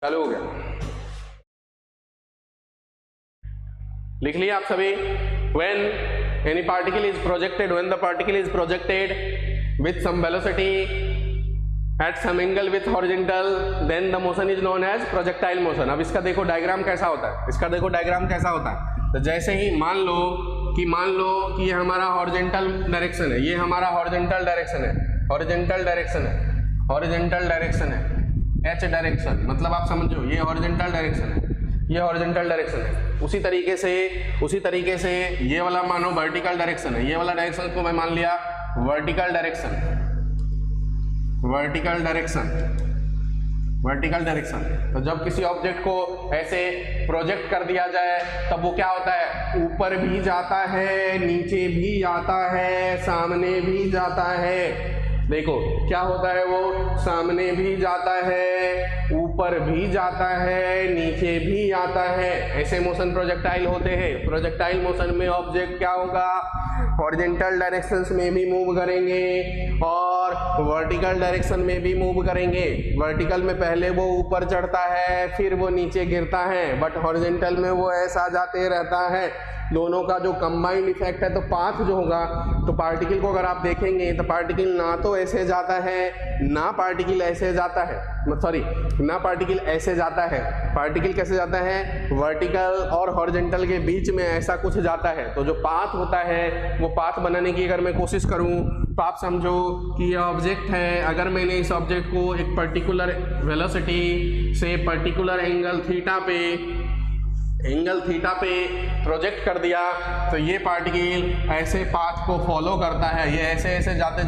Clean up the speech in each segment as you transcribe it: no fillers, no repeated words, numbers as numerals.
चालू हो गया, लिख लिया आप सभी। when any particle is projected, when the particle is projected with some velocity at some angle with horizontal, then the motion is known as projectile motion। अब इसका देखो डायग्राम कैसा होता है, इसका देखो डायग्राम कैसा होता है। तो जैसे ही मान लो कि ये हमारा हॉरिजॉन्टल डायरेक्शन है, ये हमारा हॉरिजॉन्टल डायरेक्शन है, हॉरिजॉन्टल डायरेक्शन है, हॉरिजॉन्टल डायरेक्शन है, एच डायरेक्शन, मतलब आप समझो ये हॉरिजॉन्टल डायरेक्शन है, ये हॉरिजॉन्टल डायरेक्शन है। उसी तरीके से ये वाला मानो वर्टिकल डायरेक्शन है, ये वाला डायरेक्शन को मैं मान लिया vertical direction, vertical direction, vertical direction. तो जब किसी ऑब्जेक्ट को ऐसे प्रोजेक्ट कर दिया जाए तब वो क्या होता है, ऊपर भी जाता है, नीचे भी जाता है, सामने भी जाता है। देखो क्या होता है, वो सामने भी जाता है, ऊपर भी जाता है, नीचे भी आता है। ऐसे मोशन प्रोजेक्टाइल होते हैं। प्रोजेक्टाइल मोशन में ऑब्जेक्ट क्या होगा, हॉरिजॉन्टल डायरेक्शंस में भी मूव करेंगे और वर्टिकल डायरेक्शन में भी मूव करेंगे। वर्टिकल में पहले वो ऊपर चढ़ता है, फिर वो नीचे गिरता है, बट हॉरिजॉन्टल में वो ऐसा जाते रहता है। दोनों का जो कंबाइंड इफेक्ट है, तो पाथ जो होगा, तो पार्टिकल को अगर आप देखेंगे तो पार्टिकल ना तो ऐसे जाता है, ना पार्टिकल ऐसे जाता है, सॉरी ना पार्टिकल ऐसे जाता है। पार्टिकल कैसे जाता है, वर्टिकल और हॉरिजॉन्टल के बीच में ऐसा कुछ जाता है। तो जो पाथ होता है, वो पाथ बनाने की अगर मैं कोशिश करूं तो आप समझो कि ये ऑब्जेक्ट है। अगर मैंने इस ऑब्जेक्ट को एक पर्टिकुलर वेलोसिटी से पर्टिकुलर एंगल थीटा पे प्रोजेक्ट कर दिया, तो ये पार्टिकल ऐसे पाथ को फॉलो करता है। ये ऐसे जाते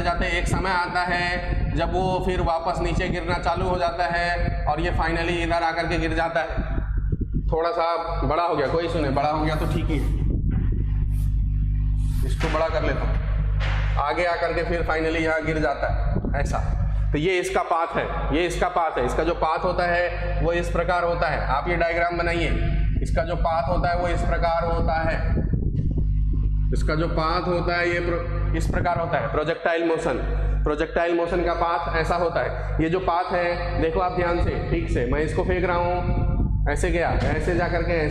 जाते एक समय आता है जब वो फिर वापस नीचे गिरना चालू हो जाता है और ये फाइनली इधर आकर के गिर जाता है। थोड़ा सा बड़ा हो गया, कोई सुने, बड़ा हो गया तो ठीक ही है, इसको बड़ा कर लेता हूँ, आगे आकर के फिर फाइनली यहाँ गिर जाता है ऐसा। तो ये इसका पाथ है, ये इसका पाथ है। इसका जो पाथ होता है वो इस प्रकार होता है। आप ये डायग्राम बनाइए, इसका जो पाथ होता है वो इस प्रकार होता है, इसका जो पाथ होता है ये इस प्रकार होता है। प्रोजेक्टाइल मोशन का पाथ ऐसा होता है। ये जो पाथ है, देखो आप ध्यान से, ठीक से, मैं इसको फेंक रहा हूँ, ऐसे गया, ऐसे जा करके ऐसे